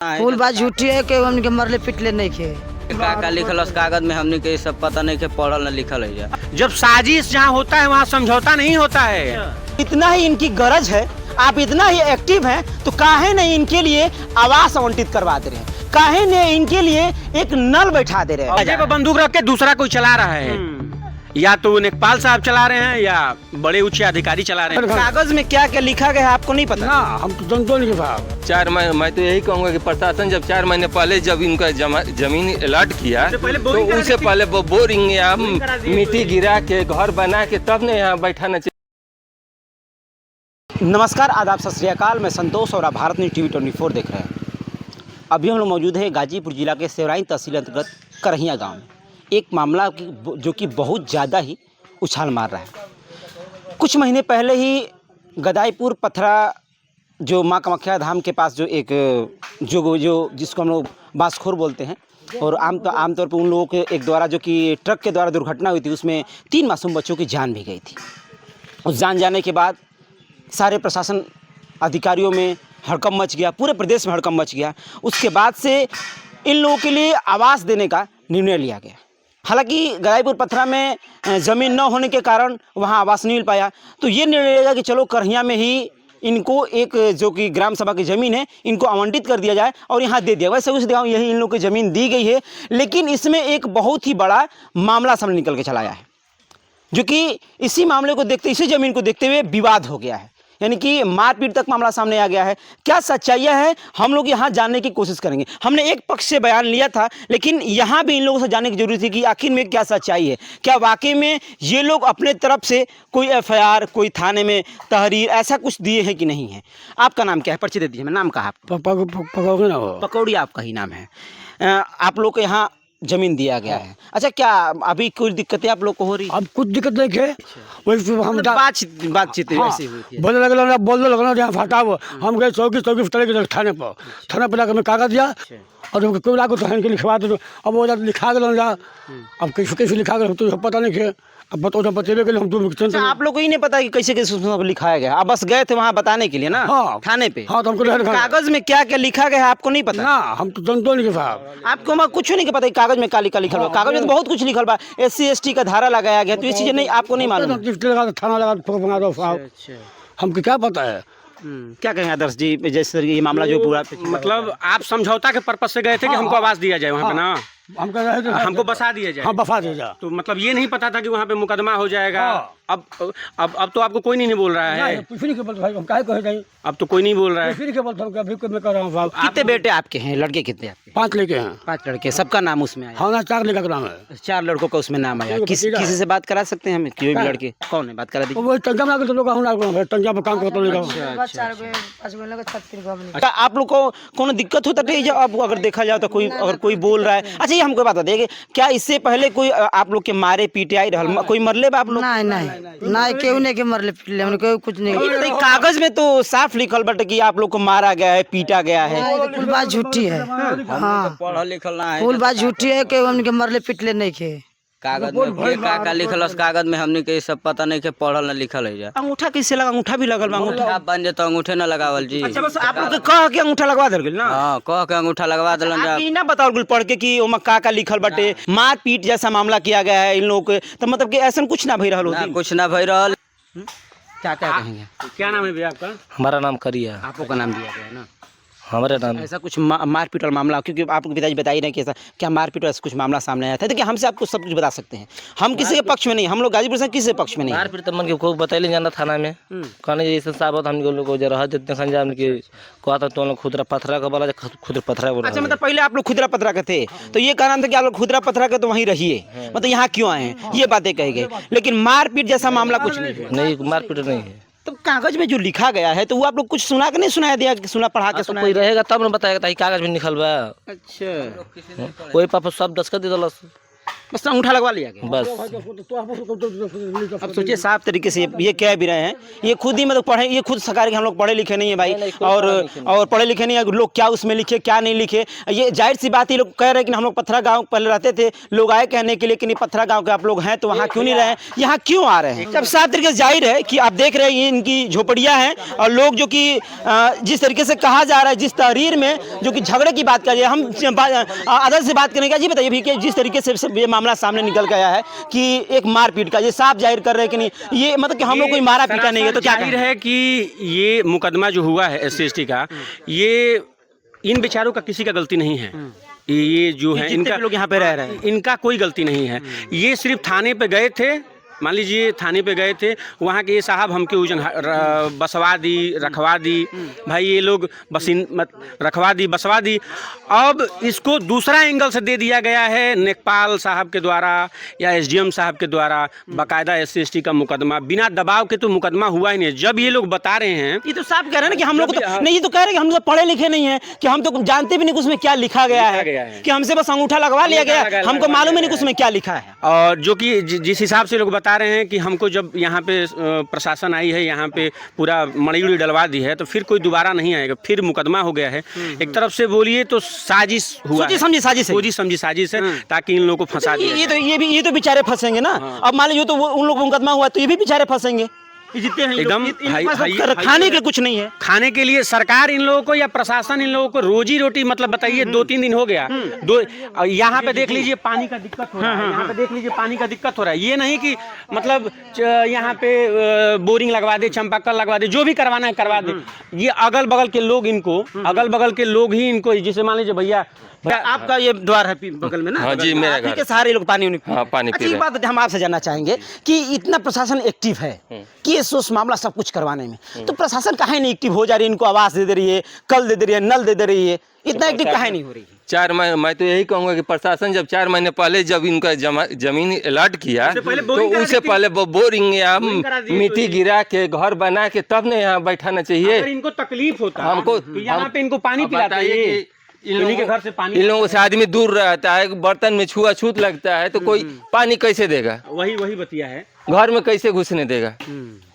फूल बात झूठी है कि हमने के मरले पिटले नहीं खे। का लिखल उस कागज में हमने के सब पता नहीं के पढ़ल न लिखल है। जब साजिश जहाँ होता है वहाँ समझौता नहीं होता है। इतना ही इनकी गरज है, आप इतना ही एक्टिव हैं तो काहे नहीं इनके लिए आवास आवंटित करवा दे रहे हैं, काहे नहीं इनके लिए एक नल बैठा दे रहे हैं। अजय पर बंदूक रख के दूसरा कोई चला रहा है, या तो नेकपाल साहब चला रहे हैं या बड़े उच्च अधिकारी चला रहे हैं। कागज में क्या क्या लिखा गया है आपको नहीं पता? ना हम तो जानते नहीं साहब। 4 महीने मैं तो यही कहूँगा कि प्रशासन जब 4 महीने पहले जब इनका जमीन अलॉट किया तो उससे पहले बोरिंग या मिट्टी गिरा के घर बना के तब ने यहाँ बैठाना चाहिए। नमस्कार, आदाब, सत श्री अकाल। मैं संतोष और आप भारत न्यूज़ टीवी 24 देख रहे हैं। अभी हम लोग मौजूद है गाजीपुर जिला के सेवराइन तहसील अंतर्गत करहिया गांव में। एक मामला जो कि बहुत ज़्यादा ही उछाल मार रहा है। कुछ महीने पहले ही गदाईपुर पथरा जो माँ कामाख्या धाम के पास जो एक जो जिसको हम लोग बांसखोर बोलते हैं, और आमतौर पर उन लोगों के एक द्वारा जो कि ट्रक के द्वारा दुर्घटना हुई थी, उसमें 3 मासूम बच्चों की जान भी गई थी। उस जान जाने के बाद सारे प्रशासन अधिकारियों में हड़कंप मच गया, पूरे प्रदेश में हड़कंप मच गया। उसके बाद से इन लोगों के लिए आवास देने का निर्णय लिया गया। हालांकि गदाईपुर पथरा में ज़मीन न होने के कारण वहां आवास नहीं मिल पाया, तो ये निर्णय लिया कि चलो करहिया में ही इनको एक जो कि ग्राम सभा की ज़मीन है इनको आवंटित कर दिया जाए और यहाँ दे दिया। वैसे उस गाँव यही इन लोगों की ज़मीन दी गई है, लेकिन इसमें एक बहुत ही बड़ा मामला सामने निकल के चला आया है, जो कि इसी मामले को देखते, इसी ज़मीन को देखते हुए विवाद हो गया है, यानी कि मारपीट तक मामला सामने आ गया है। क्या सच्चाइयाँ हैं हम लोग यहाँ जानने की कोशिश करेंगे। हमने एक पक्ष से बयान लिया था, लेकिन यहाँ भी इन लोगों से जानने की जरूरत है कि आखिर में क्या सच्चाई है। क्या वाकई में ये लोग अपने तरफ से कोई FIR, कोई थाने में तहरीर ऐसा कुछ दिए हैं कि नहीं है। आपका नाम क्या है? परिचय दे दीजिए। मैं नाम कहा पकौड़ी आपका ही नाम है। आप लोग को यहाँ जमीन दिया गया है। अच्छा, क्या अभी कोई दिक्कतें आप लोग को हो रही? अब कुछ दिक्कत नहीं है, वही हम बातचीत वैसे हुई थी। बोलने लगल यहाँ फटाओ। हम गए चौकी चले गए थाने पर जाकर मैं कागज दिया और कोई लागू तो है लिखवा दो। अब वो लिखा गया, अब कैसे लिखा गया तो पता नहीं है। अब बतेबे के लिए हम आप लोग को ही नहीं पता कि कैसे कैसे लिखाया गया। आप बस गए थे वहाँ बताने के लिए ना? हाँ, थाने पे। हाँ, तो हमको कागज में क्या क्या लिखा गया है आपको नहीं पता? ना हम तो जानते नहीं साहब। आपको कुछ नहीं पता कागज में क्या लिखल बा? कागज में तो बहुत कुछ लिखल बा। SC ST का धारा लगाया गया, तो ये चीजें नहीं आपको नहीं मालूम? थाना लगा हमको क्या पता है। क्या कहें आदर्श जी, जैसे ये मामला जो पूरा मतलब आप समझौता के पर्पज से गए थे कि हमको आवास दिया जाए वहाँ पे ना, हमको बसा दिया जाए। हाँ, बसा दिया जाए। तो मतलब ये नहीं पता था कि वहाँ पे मुकदमा हो जाएगा। अब तो आपको कोई नहीं बोल रहा है। कुछ नहीं बोलते भाई, हम काहे कहे जाए। अब तो कोई नहीं बोल रहा है। कुछ नहीं बोलते, अभी मैं कर रहा हूँ साहब। कितने बेटे आपके हैं? लड़के कितने आपके? 5 लड़के हैं। 5 लड़के, सबका नाम उसमें आया? हाँ ना, 4 लड़का का नाम है। 4 लड़कों का उसमें नाम आया। किसी से बात करा सकते हैं हमें? कोई भी लड़के कौन है? बात करा दीजिए। वो टंका में आगे लोग टंका में काम करता लोग। आप लोग को कोनो दिक्कत होता है अब अगर देखा जाए तो अगर कोई बोल रहा है? अच्छा, ये हमको बता दें, क्या इससे पहले कोई आप लोग के मारे पीटे आई रहल? कोई मरले बा आप लोग? नहीं केहू नहीं के मरले पिटले, हमने कोई कुछ नहीं। कागज में तो साफ लिखल बट कि आप लोग को मारा गया है, पीटा गया है। फूल बात झूठी है। हाँ, पढ़ल लिखल ना है। फूल बात झूठी है कि हमने के मरले पिटले नहीं खे। कागज में का लिखल उस कागज में हमने के सब पता नहीं के पढ़ल न लिखल है। अंगूठा कैसे लगा? अंगूठा भी लगल बा? अंगूठा बन जाता, अंगूठे न लगावल जी। अच्छा, बस आप लोग कह के अंगूठा लगवा दल गेल ना? हाँ, कह के अंगूठा लगवा दिलन जा। ना बताओ गुल पढ़ के कि ओमा का लिखल बटे, मार पीट जैसा मामला किया गया है इन लोगों के, तो मतलब कि ऐसा कुछ ना भई रहल होती? कुछ ना भई रहल। क्या कहेंगे? क्या नाम है भैया आपका? हमारा नाम करिया। आपको का नाम दिया गया है ना? हमारे नाम ऐसा कुछ मारपीट और मामला, क्योंकि आपके पिताजी बता ही रहे कि ऐसा क्या मारपीट और ऐसा कुछ मामला सामने आया था? देखिए, हमसे आपको सब कुछ बता सकते हैं। हम किसी के पक्ष में नहीं, हम लोग गाजीपुर से किसी के पक्ष में नहीं। मारपीट तो मन के को बताइले जाना थाना में कहने जैसे साहब हम लोग को जरा जितने संजाम के कहता तो लोग खुदरा पथरा का बोला, खुदरा पथरा बोला। अच्छा, मतलब पहले आप लोग खुदरा पथरा के थे, तो ये कहना था कि आप लोग खुदरा पथरा के तो वहीं रहिए, मतलब यहाँ क्यों आए हैं, ये बातें कही गई। लेकिन मारपीट जैसा मामला कुछ नहीं, मारपीट नहीं है। तो कागज में जो लिखा गया है तो वो आप लोग कुछ सुना के नहीं सुनाया दिया? सुना पढ़ा के सुना? कोई रहेगा तब ना बताएगा, कागज में लिखल बा। अच्छा, वही पापा सब दस्तखत दे दलस। बस अंगूठा लगवा लिया गया। बस अब सोचिए साफ तरीके से ये कह भी रहे हैं, ये खुद ही मतलब पढ़े, ये खुद सरकार के हम लोग पढ़े लिखे नहीं है भाई, और पढ़े लिखे नहीं है, लोग क्या उसमें लिखे क्या नहीं लिखे, ये जाहिर सी बात, ये लोग कह रहे हैं कि हम लोग पत्थरा गाँव पहले रहते थे, लोग आए कहने के लिए कि नहीं पत्थरा गाँव के आप लोग हैं तो वहाँ क्यों नहीं रहे, यहाँ क्यों आ रहे हैं। जब साफ तरीके से जाहिर है कि आप देख रहे हैं इनकी झोपड़ियाँ हैं और लोग जो कि जिस तरीके से कहा जा रहा है, जिस तहरीर में जो कि झगड़े की बात कर रहे हैं, हम अदल से बात करने का जी बताइए भी कि जिस तरीके से ये मामला सामने निकल गया है कि एक मारपीट का, ये साफ जाहिर कर रहे हैं कि नहीं, ये मतलब कि हम लोग कोई मारा पीटा नहीं है, तो क्या जाहिर है कि ये मुकदमा जो हुआ है SC/ST का, ये इन बेचारों का किसी का गलती नहीं है। ये जो है इनका लोग यहाँ पे रह रहे हैं, इनका कोई गलती नहीं है। ये सिर्फ थाने पे गए थे, मान लीजिए थाने पे गए थे, वहाँ के ये साहब हमके उजन बसवा दी, रखवा दी, भाई ये लोग रखवा दी, बसवा दी। अब इसको दूसरा एंगल से दे दिया गया है नेकपाल साहब के द्वारा या SDM साहब के द्वारा, बाकायदा SC/ST का मुकदमा, बिना दबाव के तो मुकदमा हुआ ही नहीं। जब ये लोग बता रहे हैं, ये तो साफ कह रहे हैं ना कि हम लोग तो नहीं, ये तो कह रहे हैं कि हम लोग पढ़े लिखे नहीं है, कि हम तो जानते भी नहीं उसमें क्या लिखा गया है, कि हमसे बस अंगूठा लगवा लिया गया, हमको मालूम ही नहीं उसमें क्या लिखा है। और जो कि जिस हिसाब से लोग बता रहे हैं कि हमको जब यहाँ पे प्रशासन आई है, यहाँ पे पूरा मड़ी उड़ी डलवा दी है, तो फिर कोई दोबारा नहीं आएगा, फिर मुकदमा हो गया है। एक तरफ से बोलिए तो साजिश हुआ, सोची समझी साजिश है, ताकि इन लोगों को फंसा दिया। ये तो बेचारे फंसेंगे ना। अब मान लीजिए तो उन लोग मुकदमा हुआ तो ये भी बेचारे फंसेंगे, जितने हैं एकदम खाने के कुछ नहीं है। खाने के लिए सरकार इन लोगों को या प्रशासन इन लोगों को रोजी रोटी, मतलब बताइए 2-3 दिन हो गया, यहाँ पे देख लीजिए पानी का दिक्कत हो रहा है, यहाँ पे देख लीजिए पानी का दिक्कत हो रहा है। ये नहीं कि मतलब यहाँ पे बोरिंग लगवा दे, चंपाकल लगवा दे, जो भी करवाना है करवा दे। ये अगल बगल के लोग ही इनको, जैसे मान लीजिए भैया आपका ये द्वार है बगल में ना? हाँ जी, मेरा घर के सारे लोग पानी पानी अच्छी बात हम आपसे जानना चाहेंगे कि इतना प्रशासन एक्टिव है कि ये सोच मामला सब कुछ करवाने में, तो प्रशासन काहे नहीं एक्टिव हो जा रही है? इनको आवास दे रही है, कल दे रही है, नल दे रही है, इतना एक्टिव काहे नहीं हो रही है? 4 महीने, मैं तो यही कहूँगा कि प्रशासन जब 4 महीने पहले जब इनका जमीन अलॉट किया, तो उससे पहले बोरिंग या मिट्टी गिरा के घर बना के तब न यहाँ बैठाना चाहिए। इनको तकलीफ होता है हमको, यहाँ पे इनको पानी पिलाता है, इन्हीं के घर से पानी, इन लोगों से आदमी दूर रहता है, बर्तन में छुआछूत लगता है, तो कोई पानी कैसे देगा? वही बतिया है, घर में कैसे घुसने देगा?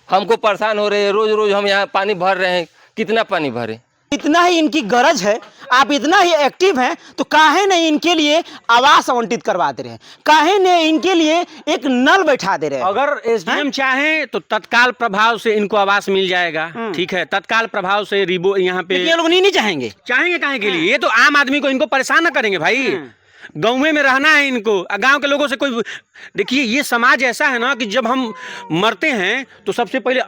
हमको परेशान हो रहे हैं, रोज रोज हम यहाँ पानी भर रहे हैं, कितना पानी भरे? इतना ही इनकी गरज है, आप इतना ही एक्टिव हैं, तो काहे नहीं इनके लिए आवास आवंटित करवा दे रहे हैं, काहे नहीं इनके लिए एक नल बैठा दे रहे हैं? अगर SDM चाहे तो तत्काल प्रभाव से इनको आवास मिल जाएगा, ठीक है, तत्काल प्रभाव से रिबो यहाँ पे। ये लोग नहीं चाहेंगे काहे के लिए? ये तो आम आदमी को, इनको परेशान न करेंगे भाई, गाँव में रहना है इनको, गांव के लोगों से कोई। देखिए ये समाज ऐसा है ना कि जब हम मरते हैं तो सबसे पहले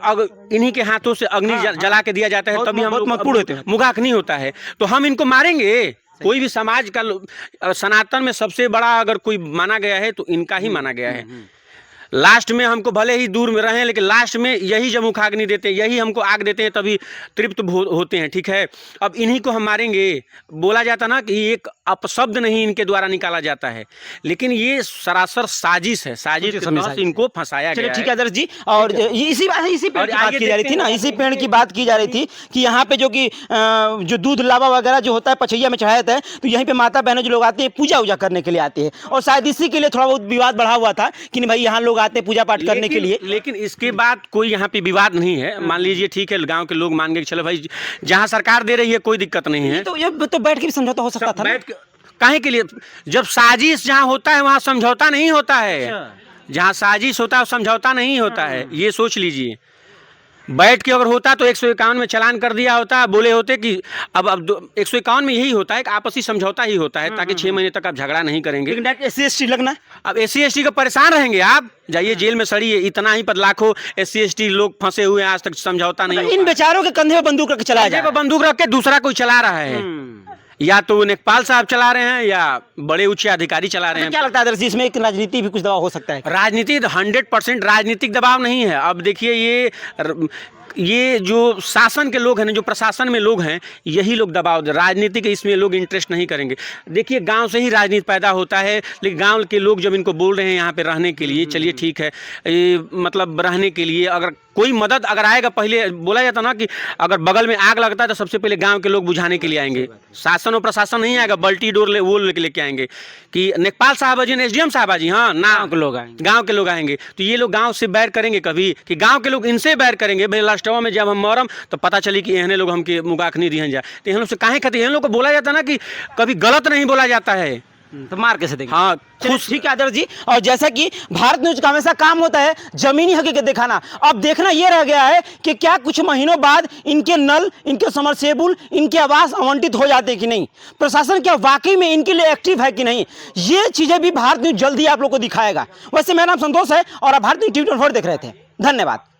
इन्हीं के हाथों से अग्नि जला के दिया जाता है, तभी हम लोग होते हैं, मुगाग्नि होता है, तो हम इनको मारेंगे? कोई भी समाज का सनातन में सबसे बड़ा अगर कोई माना गया है तो इनका ही माना गया है। लास्ट में हमको भले ही दूर में रहें, लेकिन लास्ट में यही जब मुखाग्नि देते हैं, यही हमको आग देते हैं, तभी तृप्त होते हैं, ठीक है। अब इन्हीं को हम मारेंगे? बोला जाता ना कि एक अपशब्द नहीं इनके द्वारा निकाला जाता है, लेकिन ये सरासर साजिश है, साजिश के तहत इनको फंसाया गया है। ठीक है आदर्श जी, और इसी पेड़ की बात की जा रही थी ना, इसी पेड़ की बात की जा रही थी कि यहाँ पे जो कि जो दूध लावा वगैरह जो होता है पछैया में चढ़ाया है, तो यहीं पे माता बहनें जो लोग आते हैं पूजा उजा करने के लिए आते हैं, और शायद इसी के लिए थोड़ा बहुत विवाद बढ़ा हुआ था कि नहीं भाई यहाँ लोग आते हैं पूजा पाठ करने के लिए। लेकिन इसके बाद कोई यहाँ पे विवाद नहीं है, मान लीजिए ठीक है, गाँव के लोग मान गए चलो भाई जहाँ सरकार दे रही है कोई दिक्कत नहीं है, तो ये तो बैठ के भी समझौता हो सकता था। काहे के लिए? जब साजिश जहाँ होता है वहाँ समझौता नहीं होता है, जहाँ साजिश होता है समझौता नहीं होता है, ये सोच लीजिए। बैठ के अगर होता तो 151 में चालान कर दिया होता, बोले होते कि अब 151 में यही होता है कि आपसी समझौता ही होता है, ताकि 6 महीने तक आप झगड़ा नहीं करेंगे। SC/ST लगना, अब SC/ST का परेशान रहेंगे आप, जाइए जेल में सड़िए, इतना ही पर लाखों SC/ST लोग फंसे हुए हैं, आज तक समझौता नहीं। इन बेचारों के कंधे पर बंदूक रख के चलाया जाए, बंदूक रख के दूसरा कोई चला रहा है, या तो नेकपाल साहब चला रहे हैं या बड़े उच्च अधिकारी चला रहे हैं। क्या लगता है आदर्श जी, इसमें एक राजनीति भी कुछ दबाव हो सकता है? राजनीति 100% राजनीतिक दबाव नहीं है। अब देखिए ये ये जो शासन के लोग हैं, जो प्रशासन में लोग हैं, यही लोग दबाव दे, राजनीति के इसमें लोग इंटरेस्ट नहीं करेंगे। देखिए गांव से ही राजनीति पैदा होता है, लेकिन गांव के लोग जब इनको बोल रहे हैं यहाँ पे रहने के लिए, चलिए ठीक है, ये मतलब रहने के लिए अगर कोई मदद अगर आएगा, पहले बोला जाता ना कि अगर बगल में आग लगता है तो सबसे पहले गांव के लोग बुझाने के लिए आएंगे, शासन और प्रशासन नहीं आएगा, बल्टी डोर वो लेके आएंगे कि नेकपाल साहब जी, एसडीएम साहब जी, हाँ ना, गाँव के लोग आएंगे। तो ये लोग गाँव से बैर करेंगे कभी, कि गाँव के लोग इनसे बैर करेंगे? भाई लास्टवा में जब हम मरम तो पता चली कि एहने लोग हमके मुगाख नहीं दिहन जाए, तो एहन लोग से काहे खातिर? एहन लोग को बोला जाता ना कि कभी गलत नहीं बोला जाता है, तो मार कैसे देंगे? हाँ ठीक है आदर्श जी। और जैसा कि भारत न्यूज का हमेशा काम होता है जमीनी हकीकत दिखाना, अब देखना यह रह गया है कि क्या कुछ महीनों बाद इनके नल, इनके समरसेबुल, इनके आवास आवंटित हो जाते कि नहीं, प्रशासन क्या वाकई में इनके लिए एक्टिव है कि नहीं, ये चीजें भी भारत न्यूज जल्दी आप लोग को दिखाएगा। वैसे मेरा नाम संतोष है और आप भारत न्यूज TV 24 देख रहे थे। धन्यवाद।